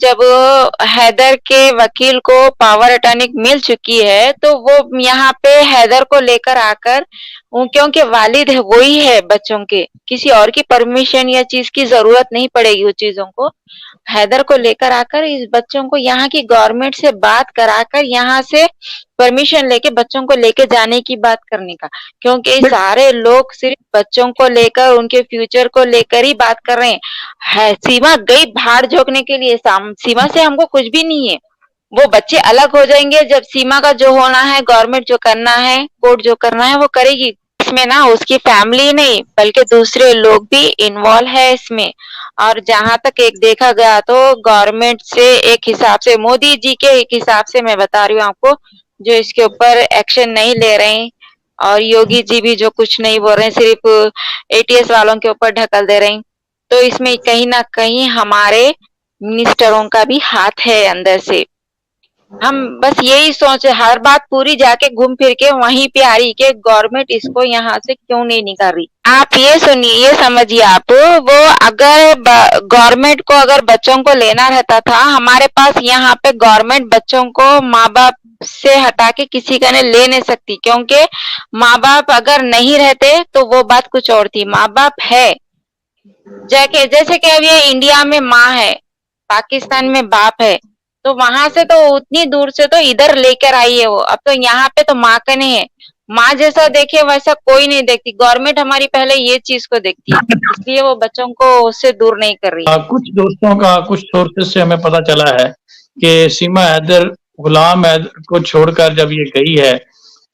जब हैदर के वकील को पावर अटॉर्नी मिल चुकी है, तो वो यहाँ पे हैदर को लेकर आकर क्योंकि वालिद है वही है बच्चों के, किसी और की परमिशन या चीज की जरूरत नहीं पड़ेगी उन चीजों को। हैदर को लेकर आकर इस बच्चों को यहाँ की गवर्नमेंट से बात कराकर यहाँ से परमिशन लेके बच्चों को लेके जाने की बात करने का, क्योंकि सारे लोग सिर्फ बच्चों को लेकर उनके फ्यूचर को लेकर ही बात कर रहे हैं। सीमा गई भाड़ झोंकने के लिए, सीमा से हमको कुछ भी नहीं है। वो बच्चे अलग हो जाएंगे जब सीमा का जो होना है, गवर्नमेंट जो करना है, कोर्ट जो करना है वो करेगी। इसमें ना उसकी फैमिली नहीं बल्कि दूसरे लोग भी इन्वॉल्व है इसमें। और जहां तक एक देखा गया तो गवर्नमेंट से एक हिसाब से, मोदी जी के एक हिसाब से मैं बता रही हूँ आपको, जो इसके ऊपर एक्शन नहीं ले रहे हैं, और योगी जी भी जो कुछ नहीं बोल रहे हैं, सिर्फ एटीएस वालों के ऊपर ढकल दे रहे हैं। तो इसमें कहीं ना कहीं हमारे मिनिस्टरों का भी हाथ है अंदर से। हम बस यही सोचे, हर बात पूरी जाके घूम फिर के वहीं पे आ रही कि गवर्नमेंट इसको यहाँ से क्यों नहीं निकाल रही। आप ये सुनिए, ये समझिए आप, वो अगर गवर्नमेंट को अगर बच्चों को लेना रहता था, हमारे पास यहाँ पे गवर्नमेंट बच्चों को माँ बाप से हटा के किसी का ने ले नहीं सकती, क्योंकि माँ बाप अगर नहीं रहते तो वो बात कुछ और थी। माँ बाप है, जैसे कि अब ये इंडिया में माँ है, पाकिस्तान में बाप है, तो वहां से तो उतनी दूर से तो इधर लेकर आई है वो। अब तो यहाँ पे तो माँ का नहीं है, माँ जैसा देखे वैसा कोई नहीं देखती। गवर्नमेंट हमारी पहले ये चीज को देखती है, इसलिए वो बच्चों को उससे दूर नहीं कर रही। कुछ दोस्तों का, कुछ सोर्सेस से हमें पता चला है कि सीमा हैदर गुलाम हैदर को छोड़कर जब ये गई है,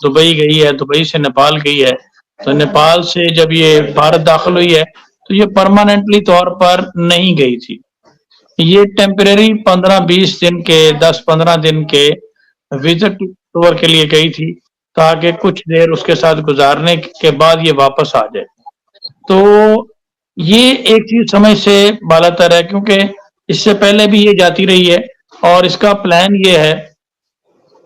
दुबई गई है, दुबई से नेपाल गई है, तो नेपाल से जब ये भारत दाखिल हुई है तो ये परमानेंटली तौर पर नहीं गई थी। ये टेम्परेरी 15-20 दिन के, 10-15 दिन के विजिट टूर के लिए गई थी, ताकि कुछ देर उसके साथ गुजारने के बाद ये वापस आ जाए। तो ये एक चीज समझ से बालातर है, क्योंकि इससे पहले भी ये जाती रही है और इसका प्लान ये है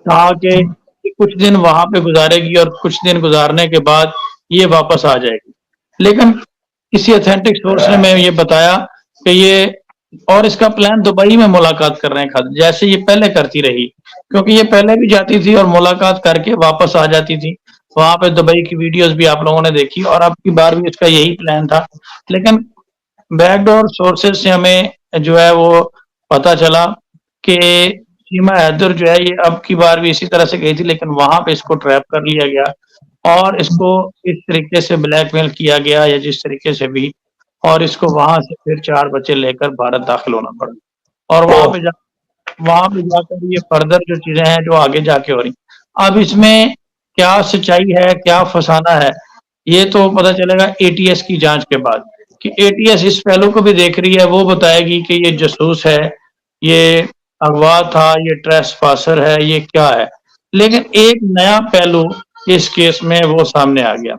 कि कुछ दिन वहां पे गुजारेगी और कुछ दिन गुजारने के बाद ये वापस आ जाएगी। लेकिन किसी ऑथेंटिक सोर्स ने मैं ये बताया कि ये, और इसका प्लान दुबई में मुलाकात करने का, जैसे ये पहले करती रही, क्योंकि ये पहले भी जाती थी और मुलाकात करके वापस आ जाती थी। वहां पे दुबई की वीडियोस भी आप लोगों ने देखी, और अब की बार भी इसका यही प्लान था। लेकिन बैकडोर सोर्सेज से हमें जो है वो पता चला कि सीमा हैदर जो है ये अब की बार भी इसी तरह से गई थी, लेकिन वहां पे इसको ट्रैप कर लिया गया और इसको इस तरीके से ब्लैकमेल किया गया, या जिस तरीके से भी, और इसको वहां से फिर 4 बच्चे लेकर भारत दाखिल होना पड़ा। और वहां पे जाकर ये फर्दर जो चीजें हैं जो आगे जाके हो रही, अब इसमें क्या सच्चाई है, क्या फसाना है, ये तो पता चलेगा एटीएस की जांच के बाद, कि एटीएस इस पहलू को भी देख रही है, वो बताएगी कि ये जासूस है, ये अगवा था, ये ट्रेसपासर है, ये क्या है। लेकिन एक नया पहलू इस केस में वो सामने आ गया,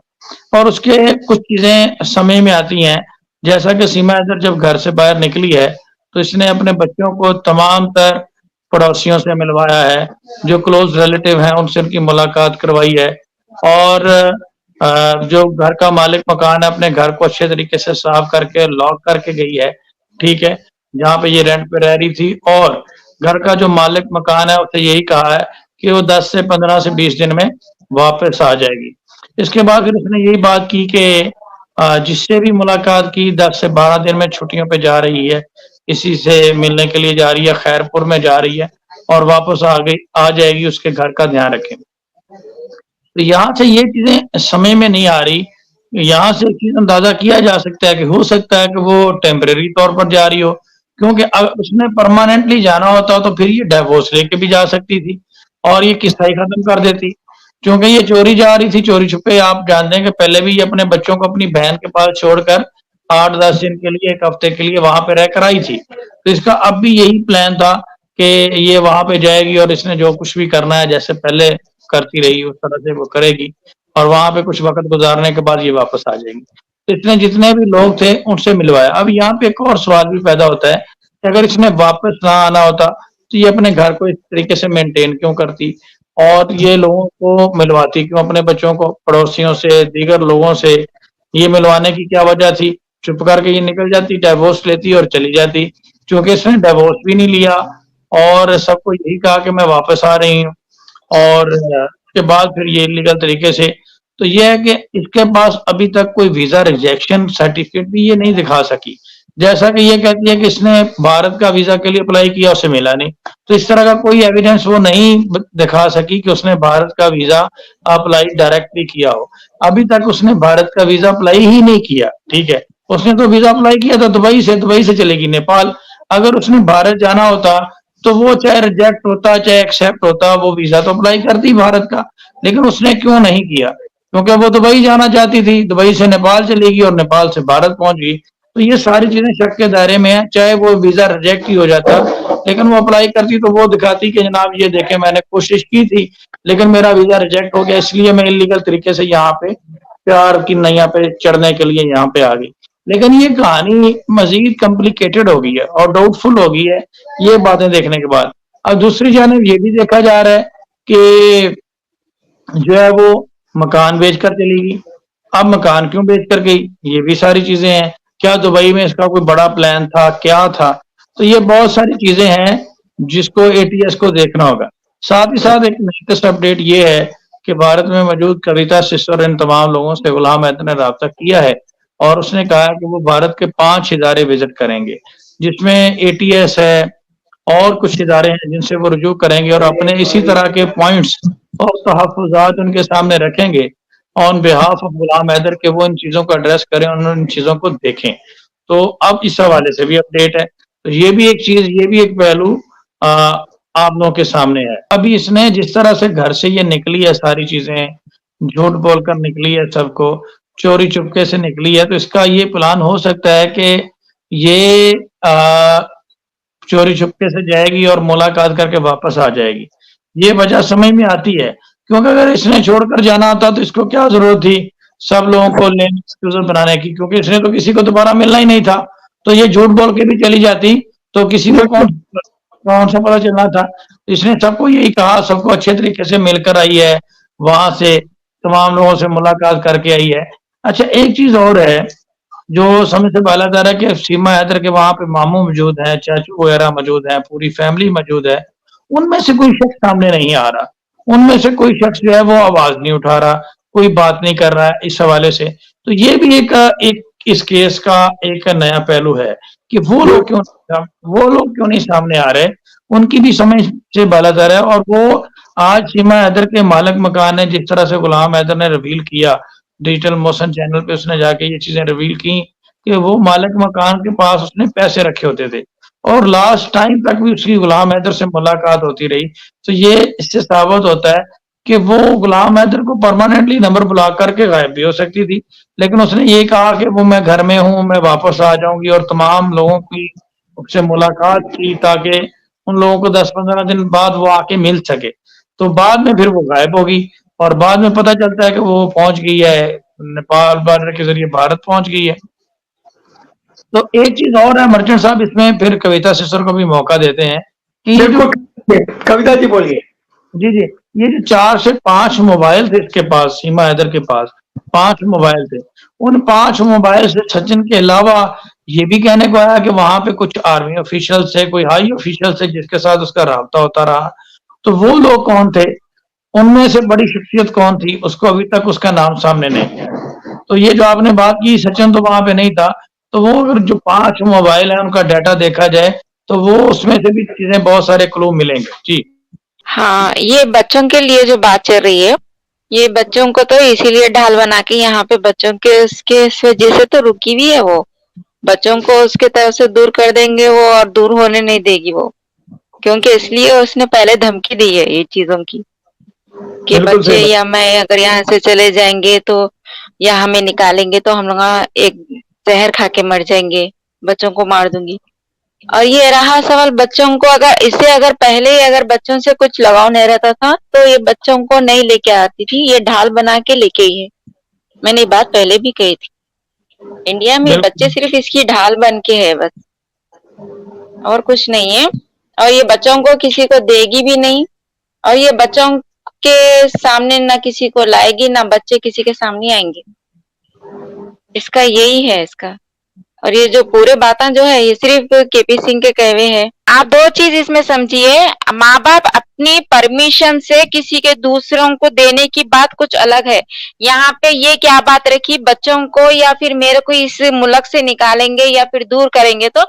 और उसके कुछ चीजें समय में आती हैं। जैसा कि सीमा हैदर जब घर से बाहर निकली है तो इसने अपने बच्चों को तमाम तर पड़ोसियों से मिलवाया है, जो क्लोज रिलेटिव हैं उनसे उनकी मुलाकात करवाई है, और जो घर का मालिक मकान है अपने घर को अच्छे तरीके से साफ करके लॉक करके गई है, ठीक है, जहाँ पे ये रेंट पे रह रही थी। और घर का जो मालिक मकान है उससे यही कहा है कि वो 10 से 15 से 20 दिन में वापस आ जाएगी। इसके बाद फिर उसने यही बात की कि जिससे भी मुलाकात की 10 से 12 दिन में छुट्टियों पे जा रही है, इसी से मिलने के लिए जा रही है, खैरपुर में जा रही है, और वापस आ जाएगी, उसके घर का ध्यान रखें। तो यहाँ से ये चीजें समझ में नहीं आ रही। यहाँ से चीज अंदाजा किया जा सकता है कि हो सकता है कि वो टेम्परेरी तौर पर जा रही हो, क्योंकि अगर उसने परमानेंटली जाना होता तो फिर ये डिवोर्स लेके भी जा सकती थी और ये किस्सा ही खत्म कर देती। क्योंकि ये चोरी जा रही थी, चोरी छुपे, आप जानते हैं कि पहले भी ये अपने बच्चों को अपनी बहन के पास छोड़कर 8-10 दिन के लिए, 1 हफ्ते के लिए वहां पे रहकर आई थी। तो इसका अब भी यही प्लान था कि ये वहां पे जाएगी और इसने जो कुछ भी करना है जैसे पहले करती रही उस तरह से वो करेगी, और वहां पे कुछ वक्त गुजारने के बाद ये वापस आ जाएंगी। तो इसने जितने भी लोग थे उनसे मिलवाया। अब यहाँ पे एक और सवाल भी पैदा होता है कि अगर इसने वापस ना आना होता तो ये अपने घर को इस तरीके से मेंटेन क्यों करती, और ये लोगों को मिलवाती क्यों, अपने बच्चों को पड़ोसियों से, दीगर लोगों से ये मिलवाने की क्या वजह थी। चुप करके ये निकल जाती, डिवोर्स लेती और चली जाती। क्योंकि इसने डिवोर्स भी नहीं लिया और सबको यही कहा कि मैं वापस आ रही हूँ और उसके बाद फिर ये इलीगल तरीके से तो ये है कि इसके पास अभी तक कोई वीजा रिजेक्शन सर्टिफिकेट भी ये नहीं दिखा सकी। जैसा कि ये कहती है कि इसने भारत का वीजा के लिए अप्लाई किया, उसे मिला नहीं। तो इस तरह का कोई एविडेंस वो नहीं दिखा सकी कि उसने भारत का वीजा अप्लाई डायरेक्टली किया हो। अभी तक उसने भारत का वीजा अप्लाई ही नहीं किया, ठीक है। उसने तो वीजा अप्लाई किया था दुबई से चलेगी नेपाल। अगर उसने भारत जाना होता तो वो चाहे रिजेक्ट होता चाहे एक्सेप्ट होता, वो वीजा तो अप्लाई करती भारत का, लेकिन उसने क्यों नहीं किया? क्योंकि वो दुबई जाना चाहती थी, दुबई से नेपाल चलेगी और नेपाल से भारत पहुंच गई। तो ये सारी चीजें शक के दायरे में है, चाहे वो वीजा रिजेक्ट ही हो जाता, लेकिन वो अप्लाई करती तो वो दिखाती कि जनाब ये देखे मैंने कोशिश की थी लेकिन मेरा वीजा रिजेक्ट हो गया, इसलिए मैं इलीगल तरीके से यहाँ पे प्यार की नैया पे चढ़ने के लिए यहाँ पे आ गई। लेकिन ये कहानी मजीद कॉम्प्लिकेटेड हो गई है और डाउटफुल हो गई है ये बातें देखने के बाद। अब दूसरी जानब ये भी देखा जा रहा है कि जो है वो मकान बेचकर चली गई। अब मकान क्यों बेचकर गई, ये भी सारी चीजें हैं। क्या दुबई में इसका कोई बड़ा प्लान था, क्या था? तो ये बहुत सारी चीजें हैं जिसको एटीएस को देखना होगा। साथ ही साथ एक लेटेस्ट अपडेट ये है कि भारत में मौजूद कविता सिस्टर और इन तमाम लोगों से गुलाम हैदर ने राब्ता किया है और उसने कहा कि वो भारत के 5 इदारे विजिट करेंगे, जिसमें एटीएस है और कुछ इदारे हैं जिनसे वो रुजू करेंगे और अपने इसी तरह के पॉइंट्स और तहफ़्फ़ुज़ात उनके सामने रखेंगे ऑन बिहाफ ऑफ गुलाम हैदर के वो इन चीज़ों को एड्रेस करें और इन चीज़ों को देखें। तो अब इस हवाले से भी अपडेट है। तो ये भी एक चीज़, ये भी एक पहलू आप लोगों के सामने है। अभी इसने जिस तरह से घर से ये निकली है सारी चीज़ें, झूठ बोलकर निकली है सबको, चोरी चुपके से निकली है, तो इसका ये प्लान हो सकता है कि ये चोरी छुपके से जाएगी और मुलाकात करके वापस आ जाएगी। ये वजह समझ में आती है, क्योंकि अगर इसने छोड़कर जाना होता तो इसको क्या ज़रूरत थी सब लोगों को लेने एक्सक्यूज़ बनाने की, क्योंकि इसने तो किसी को दोबारा मिलना ही नहीं था। तो ये झूठ बोल के भी चली जाती तो किसी को कौन-सा पता चलना था। इसने सबको यही कहा, सबको अच्छे तरीके से मिलकर आई है, वहाँ से तमाम लोगों से मुलाकात करके आई है। अच्छा एक चीज़ और है जो समय से पहला जा रहा है कि सीमा हैदर के वहाँ पे मामू मौजूद हैं, चाचू वगैरह मौजूद हैं, पूरी फैमिली मौजूद है। उनमें से कोई शख्स सामने नहीं आ रहा। उनमें से कोई शख्स जो है वो आवाज़ नहीं उठा रहा, कोई बात नहीं कर रहा है इस हवाले से। तो ये भी एक इस केस का एक नया पहलू है कि वो लोग क्यों नहीं सामने आ रहे? उनकी भी समझ से बाला दर है और वो आज सीमा हैदर के मालिक मकान है, जिस तरह से गुलाम हैदर ने रिवील किया डिजिटल मोशन चैनल पे उसने जाके ये चीजें रिवील की कि वो मालिक मकान के पास उसने पैसे रखे होते थे और लास्ट टाइम तक भी उसकी गुलाम हैदर से मुलाकात होती रही। तो ये इससे साबित होता है कि वो गुलाम हैदर को परमानेंटली नंबर ब्लॉक करके गायब भी हो सकती थी, लेकिन उसने ये कहा कि वो मैं घर में हूँ, मैं वापस आ जाऊंगी और तमाम लोगों की उससे मुलाकात की ताकि उन लोगों को 10-15 दिन बाद वो आके मिल सके। तो बाद में फिर वो गायब हो गई और बाद में पता चलता है कि वो पहुंच गई है नेपाल बॉर्डर के जरिए भारत पहुंच गई है। तो एक चीज और है मर्चेंट साहब, इसमें फिर कविता सिस्टर को भी मौका देते हैं कि ये जो कविता जी बोलिए। जी जी, ये जो 4 से 5 मोबाइल थे इसके पास, सीमा हैदर के पास 5 मोबाइल थे। उन 5 मोबाइल से सचिन के अलावा ये भी कहने को आया कि वहां पे कुछ आर्मी ऑफिशियल से, कोई हाई ऑफिशियल से जिसके साथ उसका राब्ता होता रहा। तो वो लोग कौन थे, उनमें से बड़ी शख्सियत कौन थी, उसको अभी तक उसका नाम सामने नहीं है। तो ये जो आपने बात की सचिन तो वहां पे नहीं था, तो वो अगर जो 5 मोबाइल है उनका डाटा देखा जाए तो वो उसमें से भी चीजें बहुत सारे क्लू मिलेंगे। जी हाँ, ये बच्चों के लिए जो बात चल रही है, ये बच्चों को तो इसीलिए ढाल बना के यहाँ पे बच्चों के उसके इस वजह से तो रुकी भी है वो। बच्चों को उसके तरफ से दूर कर देंगे वो और दूर होने नहीं देगी वो, क्योंकि इसलिए उसने पहले धमकी दी है ये चीजों की कि बिल्कुल बच्चे सही या मैं अगर यहाँ से चले जाएंगे तो या हमें निकालेंगे तो हम लोग एक जहर खा के मर जाएंगे, बच्चों को मार दूंगी। और ये रहा सवाल बच्चों को, अगर इससे अगर पहले ही अगर बच्चों से कुछ लगाव नहीं रहता था तो ये बच्चों को नहीं लेके आती थी, ये ढाल बना के लेके ही है। मैंने ये बात पहले भी कही थी, इंडिया में बच्चे सिर्फ इसकी ढाल बन के है बस, और कुछ नहीं है। और ये बच्चों को किसी को देगी भी नहीं और ये बच्चों के सामने ना किसी को लाएगी, ना बच्चे किसी के सामने आएंगे। इसका यही है इसका। और ये जो पूरे बातें जो है ये सिर्फ केपी सिंह के कहवे हैं। आप दो चीज इसमें समझिए, माँ बाप अपनी परमिशन से किसी के दूसरों को देने की बात कुछ अलग है। यहाँ पे ये क्या बात रखी, बच्चों को या फिर मेरे को इस मुल्क से निकालेंगे या फिर दूर करेंगे तो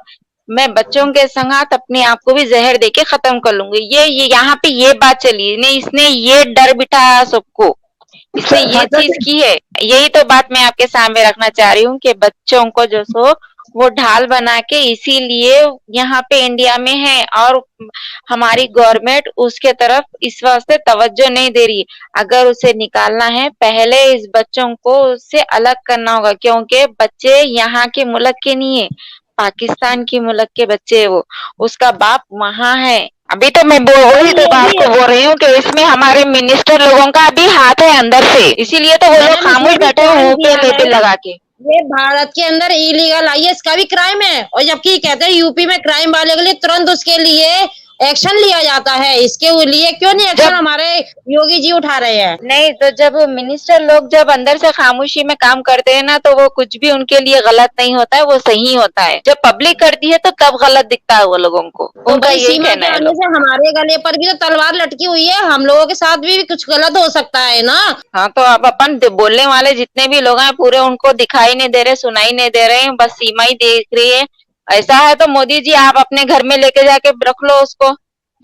मैं बच्चों के संगात अपने आप को भी जहर देके खत्म कर लूंगी। ये यहाँ पे ये बात चली ने, इसने ये डर बिठाया सबको, इसने ये चीज की है। यही तो बात मैं आपके सामने रखना चाह रही हूँ कि बच्चों को जो सो वो ढाल बना के इसीलिए यहाँ पे इंडिया में है, और हमारी गवर्नमेंट उसके तरफ इस वास्ते तवज्जो नहीं दे रही। अगर उसे निकालना है पहले इस बच्चों को उससे अलग करना होगा, क्योंकि बच्चे यहाँ के मुल्क के नहीं है, पाकिस्तान की मुल्क के बच्चे है वो, उसका बाप वहां है। अभी तो मैं वही तो बात को बोल रही हूँ कि इसमें हमारे मिनिस्टर लोगों का भी हाथ है अंदर से, इसीलिए तो वो लोग खामोश बैठे हुए पे लेबल लगा के। ये भारत के अंदर इलीगल आई है, इसका भी क्राइम है, और जबकि कहते हैं यूपी में क्राइम वाले के लिए तुरंत उसके लिए एक्शन लिया जाता है, इसके लिए क्यों नहीं एक्शन हमारे योगी जी उठा रहे हैं? नहीं तो जब मिनिस्टर लोग जब अंदर से खामोशी में काम करते हैं ना, तो वो कुछ भी उनके लिए गलत नहीं होता है, वो सही होता है। जब पब्लिक करती है तो तब गलत दिखता है वो लोगों को, तो उनका यही कहना है। हमारे गले पर भी तो तलवार लटकी हुई है, हम लोगों के साथ भी कुछ गलत हो सकता है ना। हाँ तो अब अपन बोलने वाले जितने भी लोग हैं पूरे उनको दिखाई नहीं दे रहे, सुनाई नहीं दे रहे, बस सीमा ही देख रही है। ऐसा है तो मोदी जी आप अपने घर में लेके जाके रख लो उसको,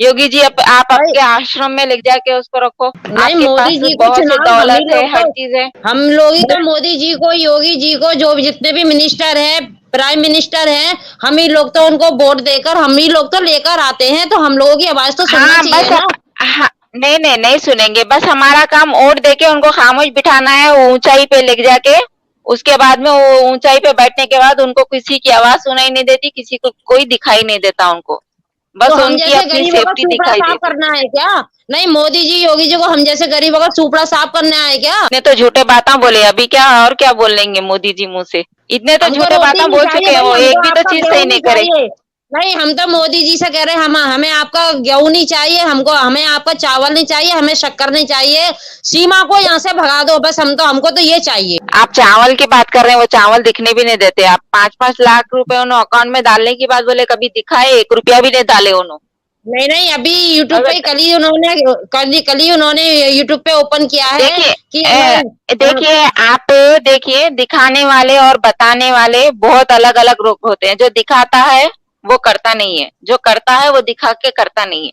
योगी जी आप आपके आश्रम में ले जाके उसको रखो। नहीं, मोदी जी को दौलत है, हर चीज है। हम लोग ही तो मोदी जी को, योगी जी को, जो जितने भी मिनिस्टर हैं, प्राइम मिनिस्टर हैं, हम ही लोग तो उनको वोट देकर हम ही लोग तो लेकर आते हैं, तो हम लोगों की आवाज तो सुनना चाहिए ना। हाँ, नहीं सुनेंगे, बस हमारा काम वोट देके उनको खामोश बिठाना है, ऊंचाई पे ले जाके। उसके बाद में वो ऊंचाई पे बैठने के बाद उनको किसी की आवाज सुनाई नहीं देती, किसी को कोई दिखाई नहीं देता उनको, बस तो उनकी अपनी सेफ्टी दिखाई देती। करना है क्या? नहीं, मोदी जी योगी जी को हम जैसे गरीबों का सुपड़ा साफ करना है क्या? इतने तो झूठे बातें बोले, अभी क्या और क्या बोल लेंगे मोदी जी मुंह से, इतने तो झूठे बातें बोल चुके हैं, वो एक भी तो चीज सही नहीं करे। नहीं, हम तो मोदी जी से कह रहे हैं, हमें आपका गेहूं नहीं चाहिए, हमें आपका चावल नहीं चाहिए, हमें शक्कर नहीं चाहिए, सीमा को यहाँ से भगा दो बस, हमको तो ये चाहिए। आप चावल की बात कर रहे हैं, वो चावल दिखने भी नहीं देते। आप 5-5 लाख रुपए उन्होंने अकाउंट में डालने की बात बोले, कभी दिखाए 1 रुपया भी नहीं डाले उन्होंने। नहीं, अभी यूट्यूब पे कल ही उन्होंने यूट्यूब पे ओपन किया है कि देखिए आप देखिए, दिखाने वाले और बताने वाले बहुत अलग अलग लोग होते हैं। जो दिखाता है वो करता नहीं है, जो करता है वो दिखा के करता नहीं है।